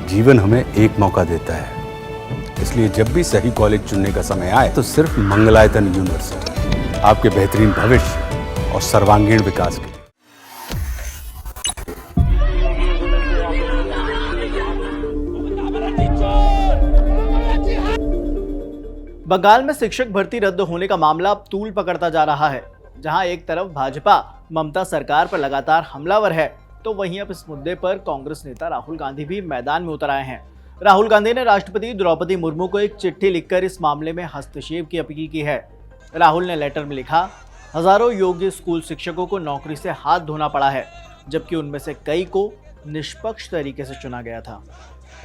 जीवन हमें एक मौका देता है, इसलिए जब भी सही कॉलेज चुनने का समय आए तो सिर्फ मंगलायतन यूनिवर्सिटी आपके बेहतरीन भविष्य और सर्वांगीण विकास के लिए। बंगाल में शिक्षक भर्ती रद्द होने का मामला अब तूल पकड़ता जा रहा है। जहां एक तरफ भाजपा ममता सरकार पर लगातार हमलावर है, तो वहीं अब इस मुद्दे पर कांग्रेस नेता राहुल गांधी भी मैदान में उतर आए हैं। राहुल गांधी ने राष्ट्रपति द्रौपदी मुर्मू को एक चिट्ठी लिखकर इस मामले में हस्तक्षेप की अपील की है। राहुल ने लेटर में लिखा, हजारों योग्य स्कूल शिक्षकों को नौकरी से हाथ धोना पड़ा है, जबकि उनमें से कई को निष्पक्ष तरीके से चुना गया था।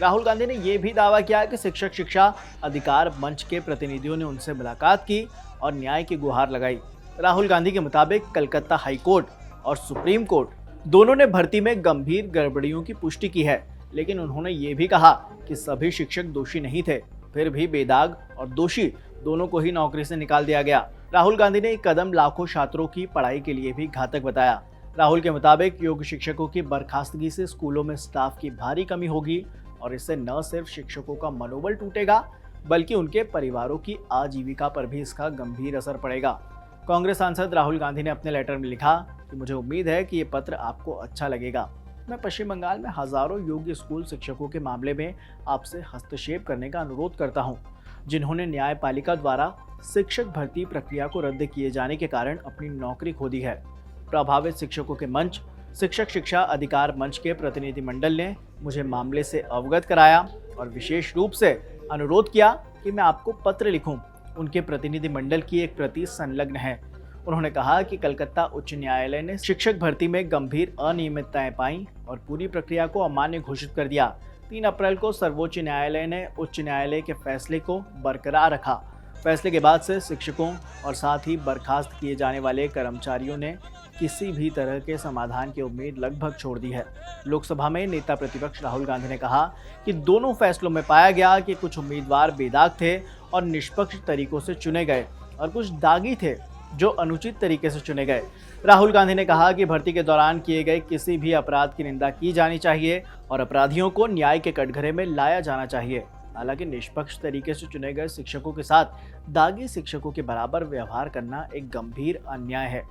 राहुल गांधी ने यह भी दावा किया कि शिक्षक शिक्षा अधिकार मंच के प्रतिनिधियों ने उनसे मुलाकात की और न्याय की गुहार लगाई। राहुल गांधी के मुताबिक कलकत्ता हाई कोर्ट और सुप्रीम कोर्ट दोनों ने भर्ती में गंभीर गड़बड़ियों की पुष्टि की है, लेकिन उन्होंने ये भी कहा कि सभी शिक्षक दोषी नहीं थे, फिर भी बेदाग और दोषी दोनों को ही नौकरी से निकाल दिया गया। राहुल गांधी ने ये कदम लाखों छात्रों की पढ़ाई के लिए भी घातक बताया। राहुल के मुताबिक योग्य शिक्षकों की बर्खास्तगी से स्कूलों में स्टाफ की भारी कमी होगी और इससे न सिर्फ शिक्षकों का मनोबल टूटेगा, बल्कि उनके परिवारों की आजीविका पर भी इसका गंभीर असर पड़ेगा। कांग्रेस सांसद राहुल गांधी ने अपने लेटर में लिखा कि मुझे उम्मीद है कि ये पत्र आपको अच्छा लगेगा। मैं पश्चिम बंगाल में हजारों योग्य स्कूल शिक्षकों के मामले में आपसे हस्तक्षेप करने का अनुरोध करता हूं, जिन्होंने न्यायपालिका द्वारा शिक्षक भर्ती प्रक्रिया को रद्द किए जाने के कारण अपनी नौकरी खो दी है। प्रभावित शिक्षकों के मंच शिक्षक शिक्षा अधिकार मंच के प्रतिनिधिमंडल ने मुझे मामले से अवगत कराया और विशेष रूप से अनुरोध किया कि मैं आपको पत्र लिखूं। उनके प्रतिनिधिमंडल की एक प्रति संलग्न है। उन्होंने कहा कि कलकत्ता उच्च न्यायालय ने शिक्षक भर्ती में गंभीर अनियमितताएं पाई और पूरी प्रक्रिया को अमान्य घोषित कर दिया। 3 अप्रैल को सर्वोच्च न्यायालय ने उच्च न्यायालय के फैसले को बरकरार रखा। फैसले के बाद से शिक्षकों और साथ ही बर्खास्त किए जाने वाले कर्मचारियों ने किसी भी तरह के समाधान की उम्मीद लगभग छोड़ दी है। लोकसभा में नेता प्रतिपक्ष राहुल गांधी ने कहा कि दोनों फैसलों में पाया गया कि कुछ उम्मीदवार बेदाग थे और निष्पक्ष तरीकों से चुने गए और कुछ दागी थे जो अनुचित तरीके से चुने गए। राहुल गांधी ने कहा कि भर्ती के दौरान किए गए किसी भी अपराध की निंदा की जानी चाहिए और अपराधियों को न्याय के कटघरे में लाया जाना चाहिए। हालांकि निष्पक्ष तरीके से चुने गए शिक्षकों के साथ दागी शिक्षकों के बराबर व्यवहार करना एक गंभीर अन्याय है।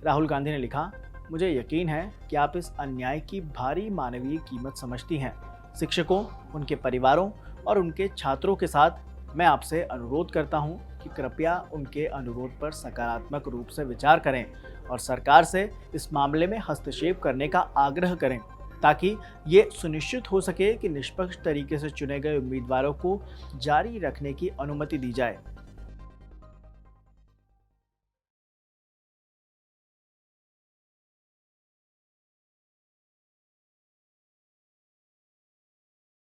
राहुल गांधी ने लिखा, मुझे यकीन है कि आप इस अन्याय की भारी मानवीय कीमत समझती हैं। शिक्षकों, उनके परिवारों और उनके छात्रों के साथ मैं आपसे अनुरोध करता हूं कि कृपया उनके अनुरोध पर सकारात्मक रूप से विचार करें और सरकार से इस मामले में हस्तक्षेप करने का आग्रह करें, ताकि ये सुनिश्चित हो सके कि निष्पक्ष तरीके से चुने गए उम्मीदवारों को जारी रखने की अनुमति दी जाए।